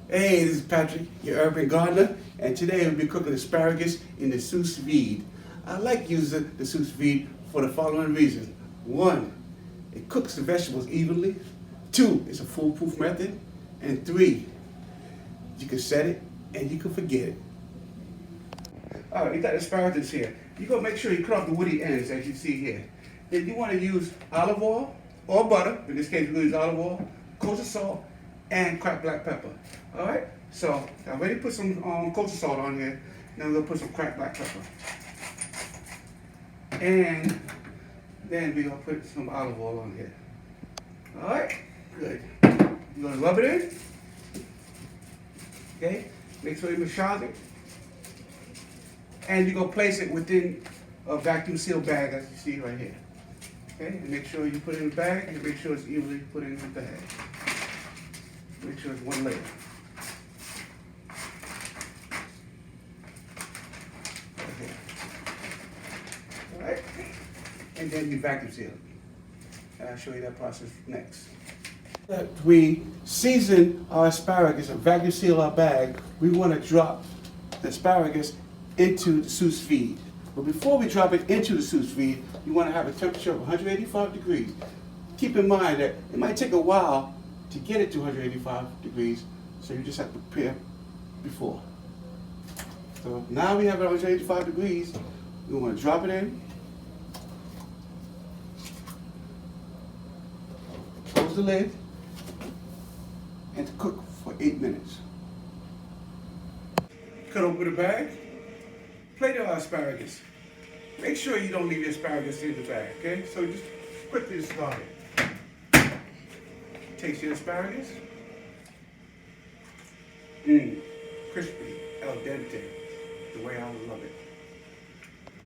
Hey, this is Patrick, your urban gardener, and today we'll be cooking asparagus in the Sous Vide. I like using the Sous Vide for the following reasons. One, it cooks the vegetables evenly. Two, it's a foolproof method. And three, you can set it and you can forget it. All right, you got asparagus here. You're gonna make sure you cut off the woody ends as you see here. Then you wanna use olive oil or butter. In this case, we're gonna use olive oil, kosher salt, and cracked black pepper. All right, so I already put some kosher salt on here. Now we're gonna put some cracked black pepper. And then we're gonna put some olive oil on here. All right, good. You're gonna rub it in. Okay, make sure you massage it. And you're gonna place it within a vacuum sealed bag as you see right here. Okay, and make sure you put it in the bag and make sure it's evenly put in the bag. Make sure it's one layer. Right here. All right, and then you vacuum seal it. And I'll show you that process next. We season our asparagus and vacuum seal our bag. We want to drop the asparagus into the Sous Vide. But before we drop it into the Sous Vide, you want to have a temperature of 185 degrees. Keep in mind that it might take a while to get it to 185 degrees, so you just have to prepare before. So now we have it at 185 degrees. We want to drop it in. Close the lid. And to cook for 8 minutes. Cut open the bag. Plate our asparagus. Make sure you don't leave your asparagus in the bag, okay? So just quickly start it. Taste your asparagus. Crispy, al dente, the way I love it.